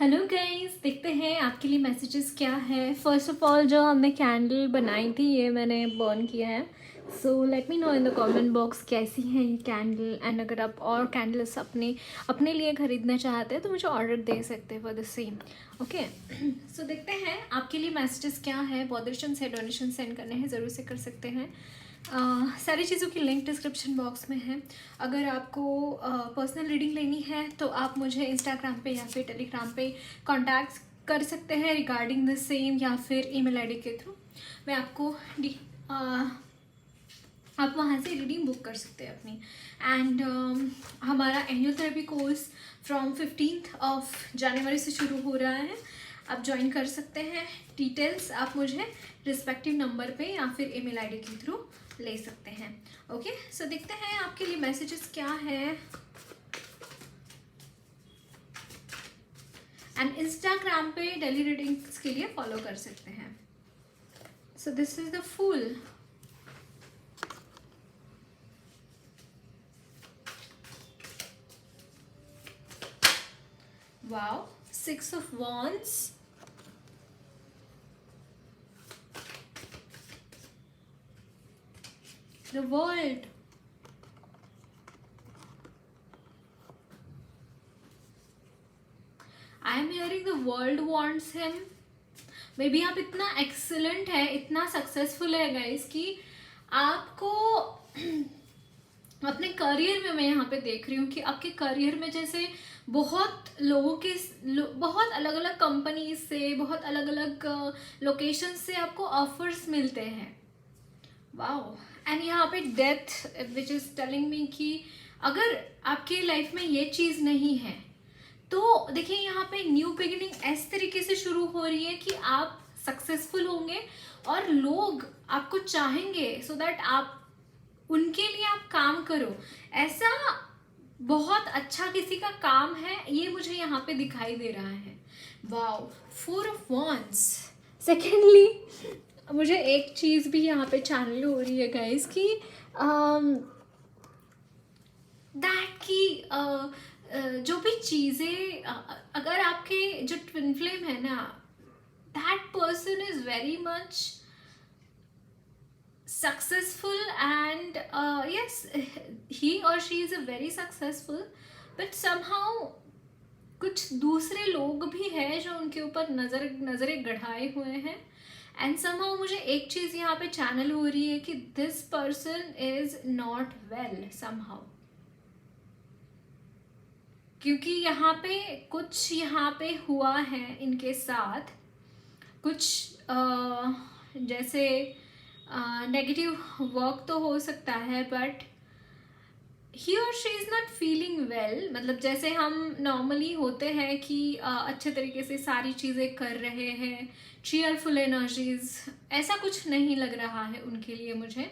Hello guys, देखते हैं आपके लिए मैसेजेस क्या है। फर्स्ट ऑफ ऑल, जो हमने कैंडल बनाई थी ये मैंने बर्न किया है। So let me know in the comment box कैसी है ये कैंडल। एंड अगर आप और कैंडल्स अपने अपने लिए ख़रीदना चाहते हैं तो मुझे ऑर्डर दे सकते हैं for the same. Okay, so देखते हैं आपके लिए मैसेजेस क्या है। बॉदरशन से डोनेशन सेंड करने हैं, ज़रूर से कर सकते हैं। सारी चीज़ों की लिंक डिस्क्रिप्शन बॉक्स में है। अगर आपको पर्सनल रीडिंग लेनी है तो आप मुझे इंस्टाग्राम पे या फिर टेलीग्राम पे कांटेक्ट कर सकते हैं रिगार्डिंग द सेम, या फिर ईमेल आईडी के थ्रू मैं आपको आप वहाँ से रीडिंग बुक कर सकते हैं अपनी। एंड हमारा annual therapy course from 15th of January से शुरू हो रहा है। आप ज्वाइन कर सकते हैं। डिटेल्स आप मुझे रिस्पेक्टिव नंबर पे या फिर ईमेल आईडी के थ्रू ले सकते हैं। ओके, सो देखते हैं आपके लिए मैसेजेस क्या है। एंड इंस्टाग्राम पे डेली रीडिंग्स के लिए फॉलो कर सकते हैं। So this is the fool. Wow, 6 of Wands, the World, I am hearing the world wants him. May be आप इतना एक्सीलेंट है, इतना सक्सेसफुल है गाइस कि आपको अपने करियर में, मैं यहाँ पे देख रही हूँ कि आपके करियर में जैसे बहुत लोगों के बहुत अलग अलग कंपनी से, बहुत अलग अलग लोकेशन से आपको ऑफर्स मिलते हैं। वाओ, एंड यहाँ पे death which is telling me कि अगर आपके लाइफ में ये चीज़ नहीं है तो देखिए यहाँ पे न्यू बिगिनिंग इस तरीके से शुरू हो रही है कि आप सक्सेसफुल होंगे और लोग आपको चाहेंगे सो दैट आप उनके लिए आप काम करो। ऐसा बहुत अच्छा किसी का काम है, ये मुझे यहाँ पे दिखाई दे रहा है। Wow, 4 of wands. सेकेंडली मुझे एक चीज़ भी यहाँ पे चैनल हो रही है गाइस कि दैट की जो भी चीज़ें अगर आपके जो ट्विन फ्लेम है ना, that person is very much successful and yes, he or she is a very successful, but somehow कुछ दूसरे लोग भी हैं जो उनके ऊपर नज़रें गढ़ाए हुए हैं। एंड somehow मुझे एक चीज़ यहाँ पे चैनल हो रही है कि this person is not well somehow, क्योंकि यहाँ पे कुछ यहाँ पे हुआ है इनके साथ, कुछ जैसे नेगेटिव वर्क तो हो सकता है, बट ही और she is not feeling well. मतलब जैसे हम नॉर्मली होते हैं कि अच्छे तरीके से सारी चीज़ें कर रहे हैं, चीयरफुल एनर्जीज, ऐसा कुछ नहीं लग रहा है उनके लिए। मुझे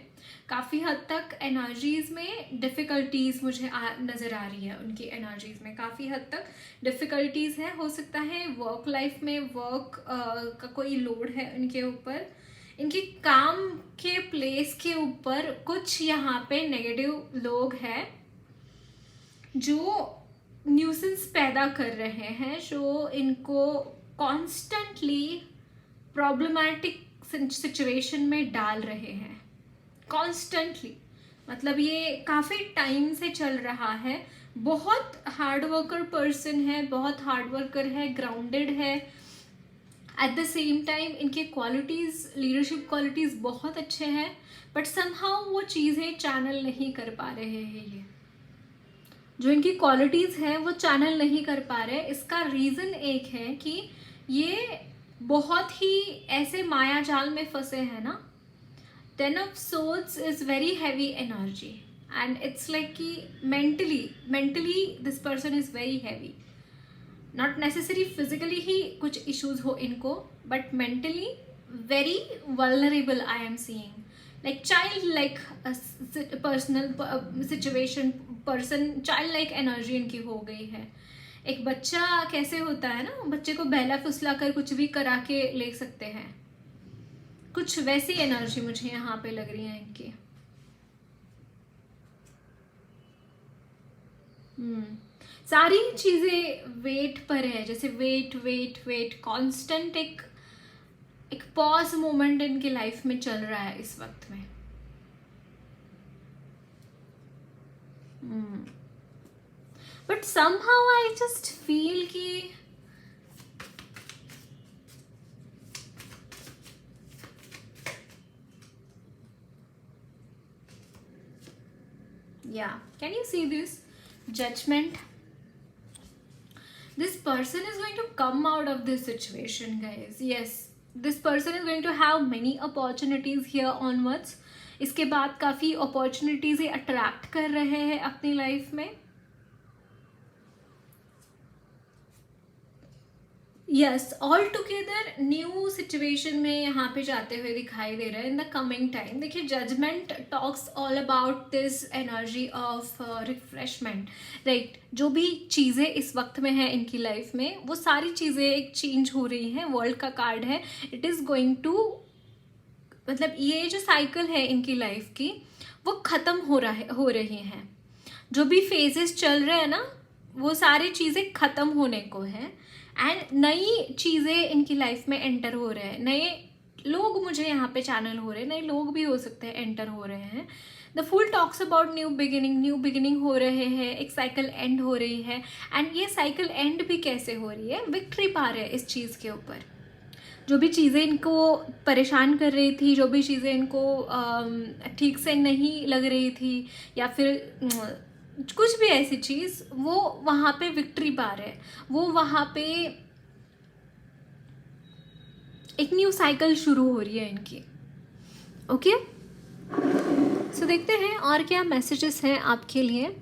काफ़ी हद तक एनर्जीज़ में डिफ़िकल्टीज़ मुझे नज़र आ रही है। उनकी एनर्जीज़ में काफ़ी हद तक डिफ़िकल्टीज़ है। हो सकता है वर्क लाइफ में वर्क का कोई लोड है उनके ऊपर, इनके काम के प्लेस के ऊपर कुछ यहाँ पे नेगेटिव लोग हैं जो न्यूसेंस पैदा कर रहे हैं, जो इनको कॉन्स्टेंटली प्रॉब्लमैटिक सिचुएशन में डाल रहे हैं कॉन्स्टेंटली। मतलब ये काफ़ी टाइम से चल रहा है। बहुत हार्ड वर्कर पर्सन है, बहुत हार्ड वर्कर है, ग्राउंडेड है। एट द सेम टाइम इनके क्वालिटीज़, लीडरशिप क्वालिटीज़ बहुत अच्छे हैं, बट समहाउ वो चीज़ें चैनल नहीं कर पा रहे हैं। ये जो इनकी क्वालिटीज़ हैं वो चैनल नहीं कर पा रहे। इसका रीज़न एक है कि ये बहुत ही ऐसे माया जाल में फंसे हैं ना। 10 of swords is very heavy energy and it's like कि mentally this person is very heavy. Not necessary physically ही कुछ इश्यूज हो इनको, but mentally very vulnerable I am seeing. Like child like personal situation, person child like energy इनकी हो गई है। एक बच्चा कैसे होता है ना, बच्चे को बहला फुसला कर कुछ भी करा के ले सकते हैं, कुछ वैसी एनर्जी मुझे यहाँ पे लग रही है इनकी। सारी चीज़ें वेट पर है, जैसे वेट वेट वेट, कांस्टेंट एक पॉज मोमेंट इनकी लाइफ में चल रहा है इस वक्त में। But somehow I just feel कि yeah, can you see this judgment? This person is going to come out of this situation, guys. Yes, this person is going to have many opportunities here onwards. इसके बाद काफ़ी opportunities attract कर रहे हैं अपनी life में। Yes, all together new situation में यहाँ पे जाते हुए दिखाई दे रहा है इन द कमिंग टाइम। देखिए, judgement talks all about this energy of refreshment, right. जो भी चीज़ें इस वक्त में है इनकी लाइफ में, वो सारी चीज़ें एक चेंज हो रही हैं। वर्ल्ड का कार्ड है, इट इज़ गोइंग टू, मतलब ये जो साइकिल है इनकी लाइफ की, वो ख़त्म हो रही हैं। जो भी फेजेस चल रहे हैं ना, वो सारी चीज़ें ख़त्म होने को हैं एंड नई चीज़ें इनकी लाइफ में एंटर हो रहे हैं। नए लोग मुझे यहाँ पे चैनल हो रहे हैं, नए लोग भी हो सकते हैं एंटर हो रहे हैं। The full talks about new beginning हो रहे हैं, एक साइकिल एंड हो रही है। एंड ये साइकिल एंड भी कैसे हो रही है, विक्ट्री पा रहे हैं इस चीज़ के ऊपर। जो भी चीज़ें इनको परेशान कर रही थी, जो भी चीज़ें इनको ठीक से नहीं लग रही थी, या फिर कुछ भी ऐसी चीज़, वो वहाँ पे विक्ट्री पा रहे हैं। वो वहाँ पे एक न्यू साइकिल शुरू हो रही है इनकी। ओके, सो देखते हैं और क्या मैसेजेस हैं आपके लिए।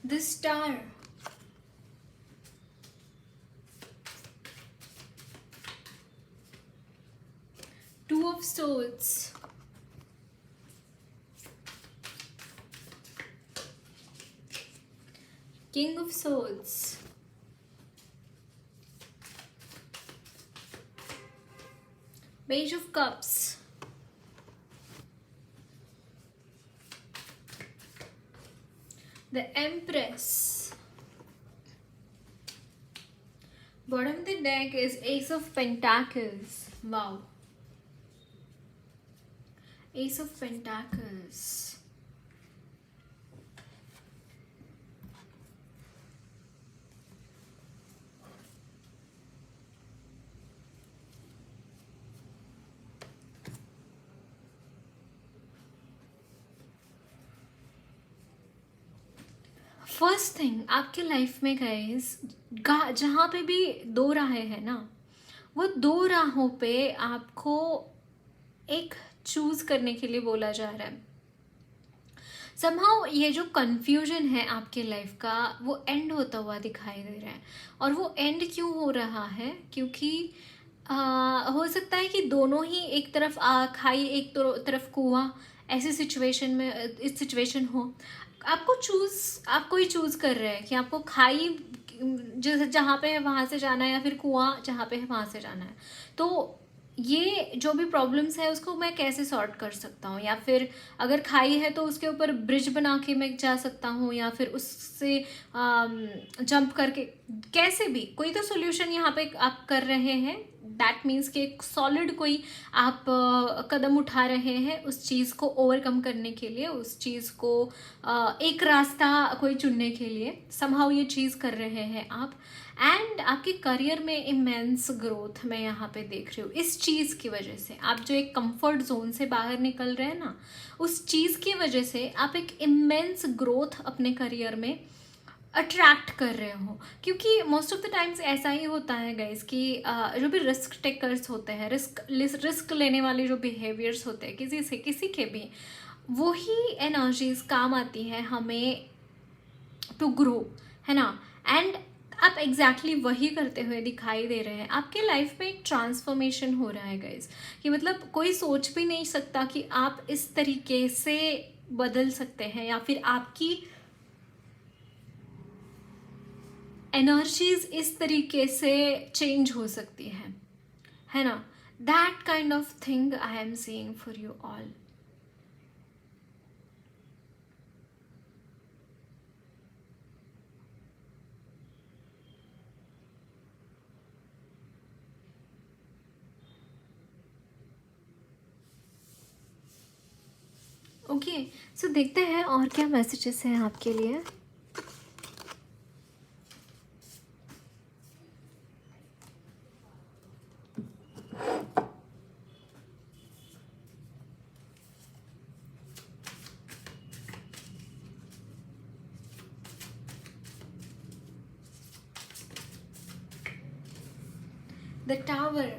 The Star, Two of Swords, King of Swords, Page of Cups, the Empress. Bottom of the deck is Ace of Pentacles. Wow. Ace of Pentacles. First thing आपके लाइफ में guys, जहाँ पे भी दो राहें हैं ना, वो दो राहों पे आपको एक चूज करने के लिए बोला जा रहा है। समहाउ ये जो कन्फ्यूजन है आपके लाइफ का, वो एंड होता हुआ दिखाई दे रहा है। और वो एंड क्यों हो रहा है, क्योंकि हो सकता है कि दोनों ही, एक तरफ खाई एक तरफ कुआं, ऐसी सिचुएशन में इस सिचुएशन हो। आपको ही चूज कर रहे हैं कि आपको खाई जहाँ पे है वहाँ से जाना है, या फिर कुआं जहाँ पे है वहाँ से जाना है। तो ये जो भी प्रॉब्लम्स है उसको मैं कैसे सॉर्ट कर सकता हूँ, या फिर अगर खाई है तो उसके ऊपर ब्रिज बना के मैं जा सकता हूँ, या फिर उससे जंप करके, कैसे भी कोई तो सोल्यूशन यहाँ पे आप कर रहे हैं। दैट मीन्स कि एक सॉलिड कोई आप कदम उठा रहे हैं उस चीज़ को ओवरकम करने के लिए, उस चीज़ को एक रास्ता कोई चुनने के लिए समहाउ ये चीज़ कर रहे हैं आप। एंड आपके करियर में इमेंस ग्रोथ मैं यहाँ पे देख रही हूँ इस चीज़ की वजह से। आप जो एक कंफर्ट जोन से बाहर निकल रहे हैं ना, उस चीज़ की वजह से आप एक इमेंस ग्रोथ अपने करियर में अट्रैक्ट कर रहे हो। क्योंकि मोस्ट ऑफ द टाइम्स ऐसा ही होता है गाइज कि जो भी रिस्क टेकर्स होते हैं, रिस्क लेने वाले जो बिहेवियर्स होते हैं किसी के भी, वही एनर्जीज काम आती है हमें टू ग्रो, है ना। एंड आप एग्जैक्टली वही करते हुए दिखाई दे रहे हैं। आपके लाइफ में एक ट्रांसफॉर्मेशन हो रहा है गाइज, कि मतलब कोई सोच भी नहीं सकता कि आप इस तरीके से बदल सकते हैं, या फिर आपकी एनर्जीज इस तरीके से चेंज हो सकती है ना। That kind of thing I am seeing for you all. Okay, so देखते हैं और क्या मैसेजेस हैं आपके लिए। The tower,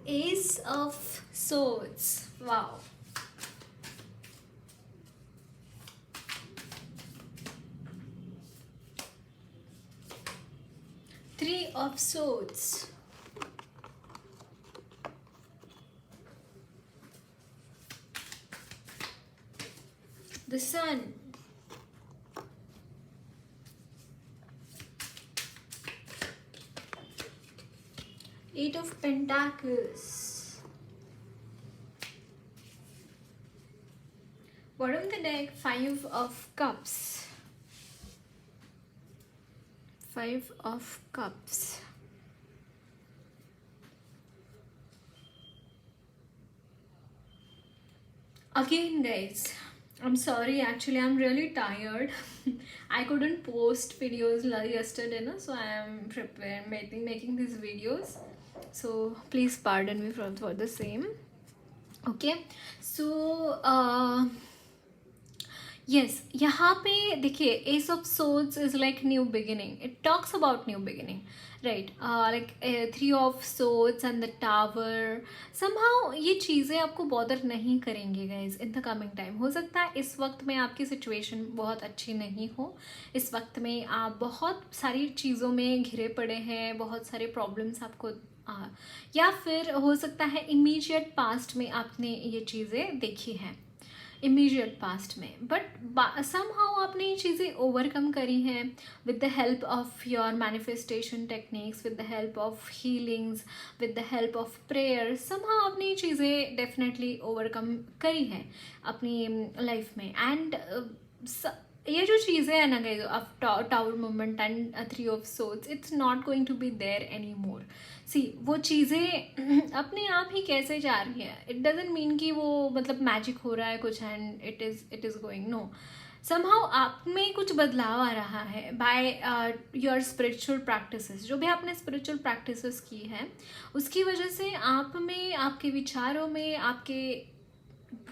ace of swords, wow, three of swords, the sun, eight of pentacles, bottom of the deck, five of cups, five of cups, again guys, I'm sorry, actually I'm really tired. I couldn't post videos yesterday, no? So I am preparing making these videos, so please pardon me for the same. Okay, so yes, यहाँ पे देखिए S of swords is like new beginning, it talks about new beginning, right. Like three of swords and the tower, somehow ये चीज़ें आपको bother नहीं करेंगे guys in the coming time. हो सकता है इस वक्त में आपकी सिचुएशन बहुत अच्छी नहीं हो, इस वक्त में आप बहुत सारी चीज़ों में घिरे पड़े हैं, बहुत सारे प्रॉब्लम्स आपको या फिर हो सकता है इमीडिएट पास्ट में आपने ये चीज़ें देखी हैं, इमीडिएट पास्ट में, बट समहाउ आपने ये चीज़ें ओवरकम करी हैं with the help of your manifestation techniques, with the help of healings, with the help of prayer. Somehow आपने ये चीज़ें डेफिनेटली ओवरकम करी हैं अपनी लाइफ में। एंड ये जो चीज़ें हैं ना guys, of tower moment and three of swords, it's not going to be there any more. See वो चीज़ें अपने आप ही कैसे जा रही है, इट डजेंट मीन कि वो मतलब मैजिक हो रहा है कुछ and it is going, no. Somehow आप में कुछ बदलाव आ रहा है बाय योर स्पिरिचुअल प्रैक्टिसेस। जो भी आपने स्पिरिचुअल प्रैक्टिसेस की है उसकी वजह से आप में, आपके विचारों में, आपके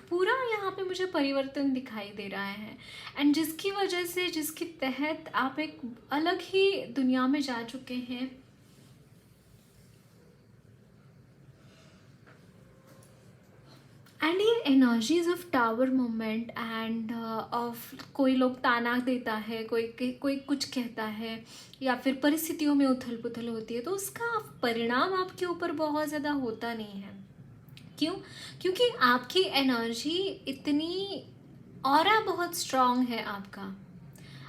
पूरा यहाँ पे मुझे परिवर्तन दिखाई दे रहा है। एंड जिसकी वजह से, जिसके तहत आप एक अलग ही दुनिया में जा चुके हैं। एंड ये energies of tower moment end of कोई लोग ताना देता है, कोई कुछ कहता है, या फिर परिस्थितियों में उथल पुथल होती है, तो उसका परिणाम आपके ऊपर बहुत ज़्यादा होता नहीं है। क्यों? क्योंकि आपकी एनर्जी इतनी, ऑरा बहुत स्ट्रॉन्ग है आपका,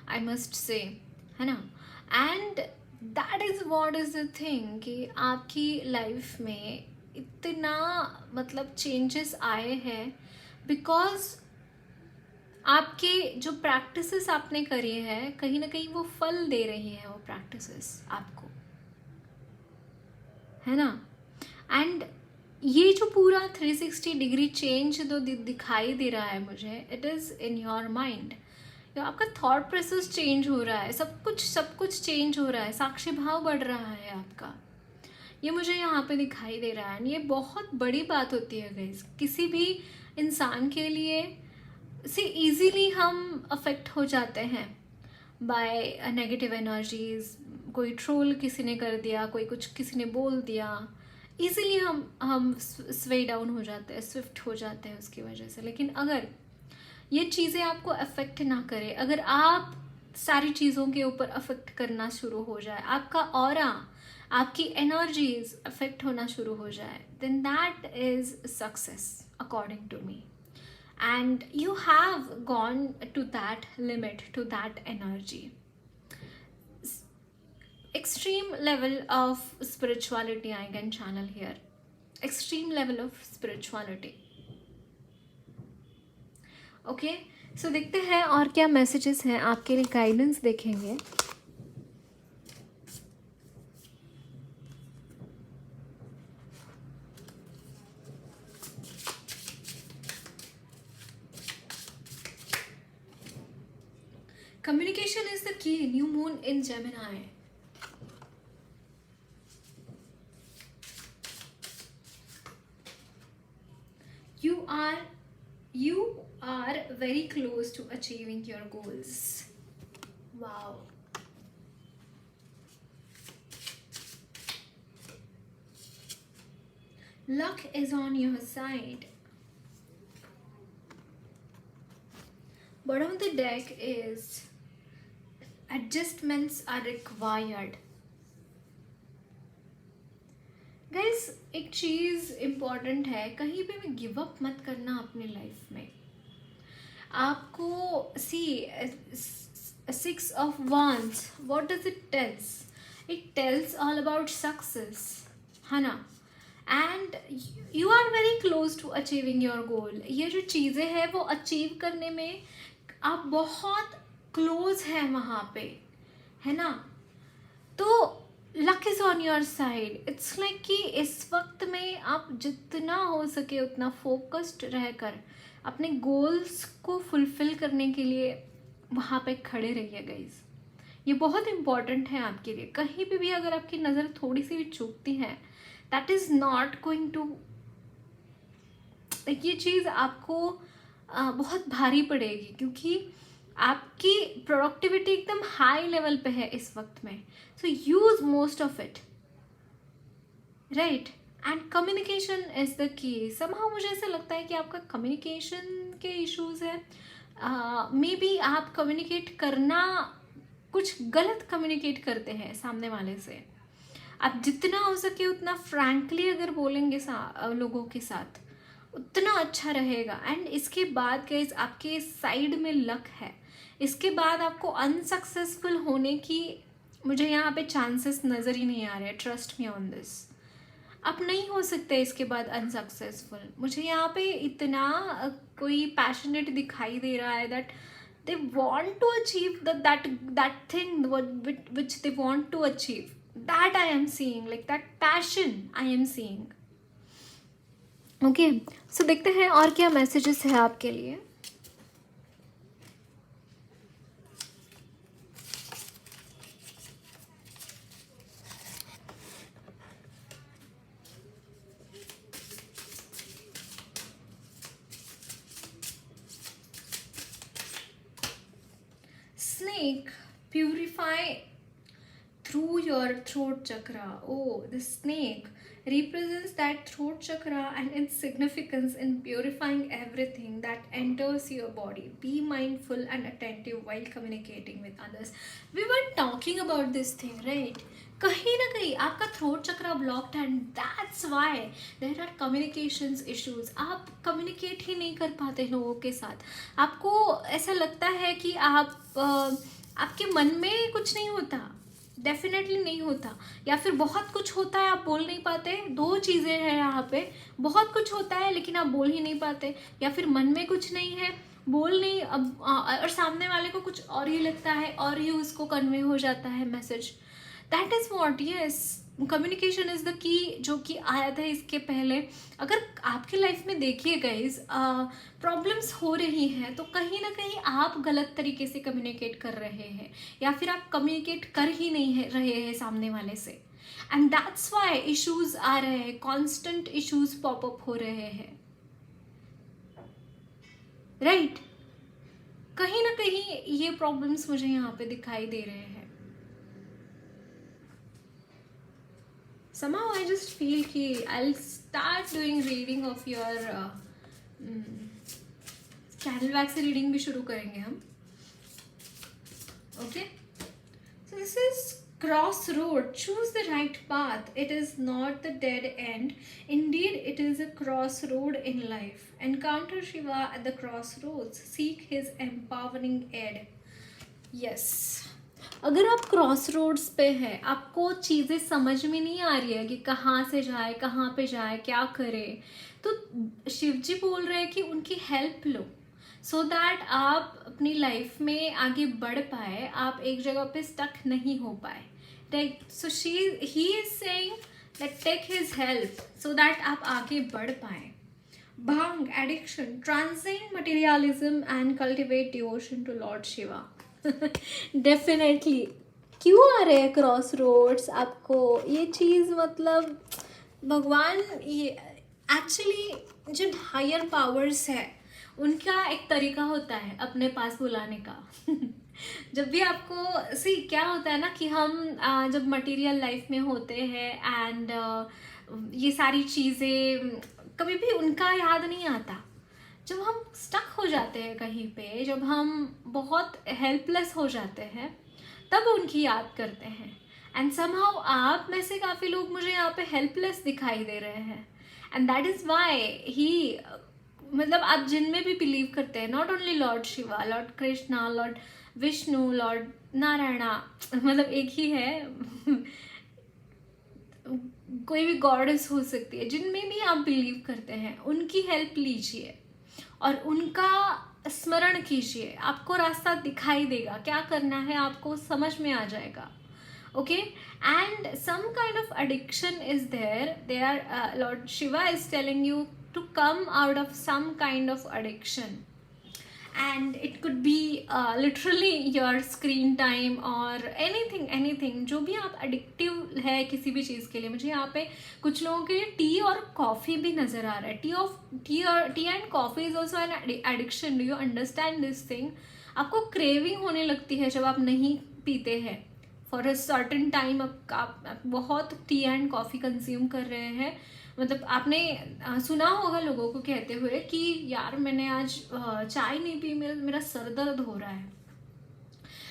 आई मस्ट से, है ना। And that is what is the thing कि आपकी लाइफ में इतना मतलब चेंजेस आए हैं बिकॉज आपके जो प्रैक्टिसेस आपने करी है कहीं ना कहीं वो फल दे रही है, वो प्रैक्टिसेस आपको, है ना। एंड ये जो पूरा 360 डिग्री चेंज जो दिखाई दे रहा है मुझे, it is in your mind. आपका थॉट प्रोसेस चेंज हो रहा है, सब कुछ चेंज हो रहा है, साक्षी भाव बढ़ रहा है आपका, ये मुझे यहाँ पे दिखाई दे रहा है। ये बहुत बड़ी बात होती है गाइस किसी भी इंसान के लिए। से इजीली हम अफेक्ट हो जाते हैं बाय नेगेटिव एनर्जीज। कोई ट्रोल किसी ने कर दिया, कोई कुछ किसी ने बोल दिया, इजीली हम स्वे डाउन हो जाते हैं, स्विफ्ट हो जाते हैं उसकी वजह से। लेकिन अगर ये चीज़ें आपको अफेक्ट ना करें, अगर आप सारी चीज़ों के ऊपर अफेक्ट करना शुरू हो जाए, आपका ऑरा, आपकी एनर्जीज अफेक्ट होना शुरू हो जाए, then that is success according to me. And you have gone to that limit, to that energy. Extreme level of spirituality I can channel here. Extreme level of spirituality. Okay, so देखते हैं और क्या messages हैं आपके लिए, guidance देखेंगे। Communication is the key. New moon in Gemini. You are very close to achieving your goals. Wow. Luck is on your side. Bottom of the deck is adjustments are required. Guys, एक चीज़ important है, कहीं पे भी give up मत करना अपनी life में। आपको सी 6 of Wands, what does it tells? It tells all about success, है ना? And you are very close to achieving your goal. ये जो चीज़ें हैं वो अचीव करने में आप बहुत क्लोज हैं वहाँ पे, है ना? तो luck is on your side. It's like कि इस वक्त में आप जितना हो सके उतना फोकस्ड रहकर अपने गोल्स को फुलफिल करने के लिए वहाँ पे खड़े रहिए गाइस। ये बहुत इम्पॉर्टेंट है आपके लिए। कहीं पे भी अगर आपकी नज़र थोड़ी सी भी चूकती है, that is not going to, ये चीज़ आपको बहुत भारी पड़ेगी, क्योंकि आपकी प्रोडक्टिविटी एकदम हाई लेवल पे है इस वक्त में। So use most of it, right? And communication is the key. Somehow मुझे ऐसा लगता है कि आपका कम्युनिकेशन के इश्यूज है। मे बी आप कम्युनिकेट करना कुछ गलत कम्युनिकेट करते हैं सामने वाले से। आप जितना हो सके उतना फ्रैंकली अगर बोलेंगे लोगों के साथ, उतना अच्छा रहेगा। एंड इसके बाद गाइस आपके साइड में लक है। इसके बाद आपको अनसक्सेसफुल होने की मुझे यहाँ पे चांसेस नज़र ही नहीं आ रहे। ट्रस्ट मी ऑन दिस, आप नहीं हो सकते इसके बाद अनसक्सेसफुल। मुझे यहाँ पे इतना कोई पैशनेट दिखाई दे रहा है that they want to achieve that thing which they want to achieve, that I am seeing, like that passion I am seeing. Okay, so देखते हैं और क्या मैसेजेस है आपके लिए। Snake, purify through your throat chakra. Oh, the snake represents that throat chakra and its significance in purifying everything that enters your body. Be mindful and attentive while communicating with others. We were talking about this thing, right? कहीं ना कहीं आपका throat chakra blocked है, and that's why there are communications issues. आप communicate ही नहीं कर पाते लोगों के साथ। आपको ऐसा लगता है कि आपके मन में कुछ नहीं होता, डेफिनेटली नहीं होता, या फिर बहुत कुछ होता है आप बोल नहीं पाते। दो चीज़ें हैं यहाँ पे, बहुत कुछ होता है लेकिन आप बोल ही नहीं पाते, या फिर मन में कुछ नहीं है, बोल नहीं और सामने वाले को कुछ और ही लगता है और ही उसको कन्वे हो जाता है message. That is what, yes, communication is the key, जो कि आया था इसके पहले। अगर आपकी लाइफ में देखिए गाइज प्रॉब्लम्स हो रही हैं तो कहीं ना कहीं आप गलत तरीके से कम्युनिकेट कर रहे हैं, या फिर आप कम्युनिकेट कर ही नहीं रहे हैं सामने वाले से, एंड दैट्स वाई इश्यूज आ रहे हैं, कॉन्स्टेंट इश्यूज पॉपअप हो रहे हैं, राइट? कहीं ना कहीं ये प्रॉब्लम्स मुझे यहाँ पे दिखाई दे रहे हैं। somehow I just feel कि I'll start doing reading of your candle wax से रीडिंग भी शुरू करेंगे हम. Okay, so this is crossroad. Choose the right path. It is not the dead end. Indeed, it is a crossroad in life. Encounter Shiva at the crossroads. Seek his empowering aid. Yes. अगर आप cross roads पे है, आपको चीज़ें समझ में नहीं आ रही है कि कहाँ से जाए, कहाँ पे जाए, क्या करे, तो शिव जी बोल रहे हैं कि उनकी हेल्प लो, सो दैट आप अपनी लाइफ में आगे बढ़ पाए, आप एक जगह पे स्टक नहीं हो पाए. Right, so he is saying that take his help so that आप आगे बढ़ पाए. Bhang, addiction, transcend materialism and cultivate devotion to Lord Shiva. Definitely. क्यों आ रहे हैं क्रॉस रोड्स आपको ये चीज़? मतलब भगवान, ये एक्चुअली जो हायर पावर्स है उनका एक तरीका होता है अपने पास बुलाने का. जब भी आपको क्या होता है ना कि हम जब मटेरियल लाइफ में होते हैं एंड ये सारी चीज़ें कभी भी उनका याद नहीं आता. जब हम स्टक हो जाते हैं कहीं पे, जब हम बहुत हेल्पलेस हो जाते हैं, तब उनकी याद करते हैं. एंड समहाउ आप में से काफ़ी लोग मुझे यहाँ पे हेल्पलेस दिखाई दे रहे हैं. And that is why he, मतलब आप जिन में भी बिलीव करते हैं, not only Lord Shiva, Lord Krishna, Lord Vishnu, Lord Narayana, मतलब एक ही है. कोई भी गॉडेस हो सकती है. जिनमें भी आप बिलीव करते हैं उनकी हेल्प लीजिए और उनका स्मरण कीजिए. आपको रास्ता दिखाई देगा, क्या करना है आपको समझ में आ जाएगा. Okay, and some kind of addiction is there. Lord Shiva is telling you to come out of some kind of addiction, and it could be literally your screen time or anything. जो भी आप addictive है किसी भी चीज़ के लिए. मुझे यहाँ पे कुछ लोगों के लिए टी और कॉफ़ी भी नज़र आ रहा है. T and coffee is also an addiction. Do you understand this thing? आपको क्रेविंग होने लगती है जब आप नहीं पीते हैं फॉर अ सर्टेन टाइम. आप बहुत टी एंड कॉफ़ी कंज्यूम कर रहे हैं. मतलब आपने सुना होगा लोगों को कहते हुए कि यार मैंने आज चाय नहीं पी, मेरा सर दर्द हो रहा है.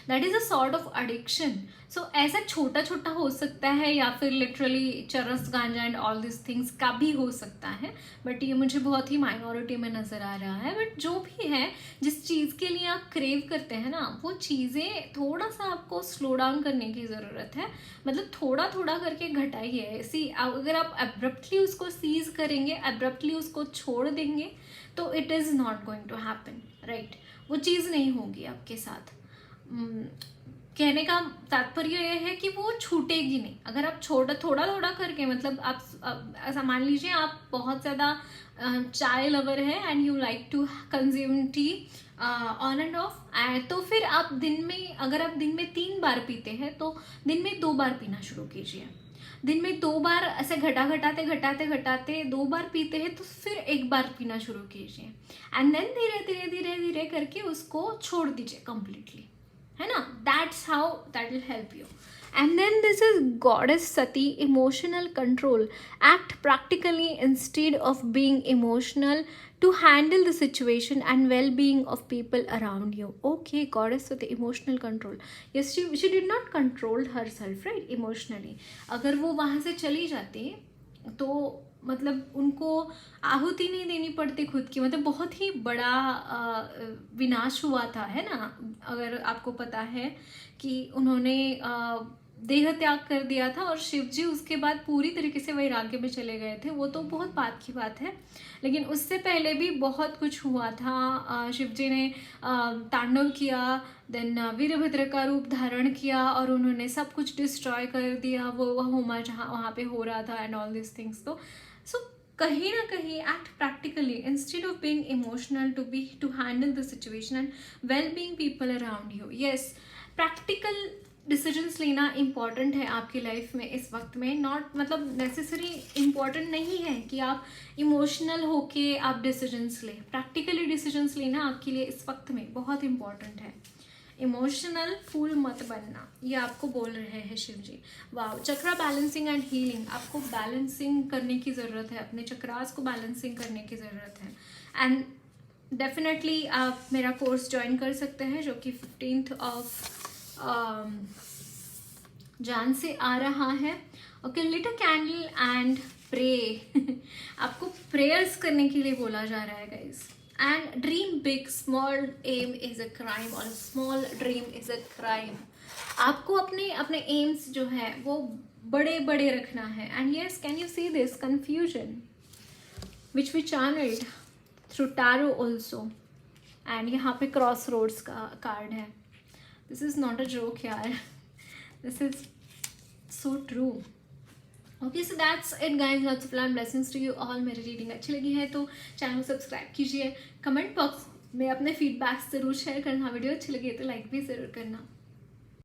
That is a sort of addiction. So ऐसा छोटा छोटा हो सकता है या फिर लिटरली चरस, गांजा एंड ऑल दिस थिंग्स का भी हो सकता है, बट ये मुझे बहुत ही माइनॉरिटी में नज़र आ रहा है. बट जो भी है, जिस चीज़ के लिए आप क्रेव करते हैं ना, वो चीज़ें थोड़ा सा आपको स्लो डाउन करने की ज़रूरत है. मतलब थोड़ा थोड़ा करके घटाइए. अगर आप एब्रप्टली उसको सीज करेंगे, एब्रप्टली उसको छोड़ देंगे, तो it is not going to happen. Right, वो चीज़ नहीं होगी आपके साथ. कहने का तात्पर्य यह है कि वो छूटेगी नहीं. अगर आप थोड़ा थोड़ा करके, मतलब आप मान लीजिए आप बहुत ज़्यादा चाय लवर है and you like to consume tea on and off, तो फिर आप दिन में, अगर आप दिन में 3 बार पीते हैं तो दिन में 2 बार पीना शुरू कीजिए. दिन में 2 बार ऐसे घटाते 2 बार पीते हैं तो फिर 1 बार पीना शुरू कीजिए. एंड देन धीरे करके उसको छोड़ दीजिए कम्प्लीटली, है ना. That's how that will help you. And then this is goddess Sati, emotional control. Act practically instead of being emotional to handle the situation and well-being of people around you. Okay, goddess Sati, emotional control. Yes, she did not control herself, right, emotionally. अगर वो वहाँ से चली जाती तो मतलब उनको आहुति नहीं देनी पड़ती खुद की. मतलब बहुत ही बड़ा विनाश हुआ था, है ना. अगर आपको पता है कि उन्होंने देह त्याग कर दिया था और शिव जी उसके बाद पूरी तरीके से वैराग्य में चले गए थे. वो तो बहुत बात की बात है, लेकिन उससे पहले भी बहुत कुछ हुआ था. शिव जी ने तांडव किया, देन वीरभद्र का रूप धारण किया और उन्होंने सब कुछ डिस्ट्रॉय कर दिया. वो होमा जहाँ वहाँ पे हो रहा था एंड ऑल दिस थिंग्स. तो सो कहीं ना कहीं act practically instead of being emotional to handle the situation and well being people around you. Yes, practical decisions लेना इम्पॉर्टेंट है आपकी लाइफ में इस वक्त में. नॉट मतलब नेसेसरी इम्पॉर्टेंट नहीं है कि आप इमोशनल होके आप डिसीजंस लें. प्रैक्टिकली डिसीजंस लेना आपके लिए इस वक्त में बहुत इम्पॉर्टेंट है. इमोशनल फूल मत बनना, ये आपको बोल रहे हैं शिव जी। वाह, चक्रा बैलेंसिंग एंड हीलिंग, आपको बैलेंसिंग करने की ज़रूरत है, अपने चक्रास को बैलेंसिंग करने की ज़रूरत है। एंड डेफिनेटली आप मेरा कोर्स ज्वाइन कर सकते हैं जो कि 15 जान से आ रहा है। Okay, lit a candle and pray आपको प्रेयर्स करने के लिए बोला जा रहा है guys. And dream big, small aim is a crime और small dream is a crime. आपको अपने अपने एम्स जो है वो बड़े बड़े रखना है। And yes, can you see this confusion which we channelled through tarot also. And यहाँ पे क्रॉस रोड्स का कार्ड है। This is not a joke यार, this is so true. Okay, so that's it guys, lots of love and blessings to you all. मेरी reading अच्छी लगी है तो चैनल को सब्सक्राइब कीजिए, कमेंट बॉक्स में अपने फीडबैक्स ज़रूर शेयर करना, वीडियो अच्छी लगी है तो लाइक भी ज़रूर करना।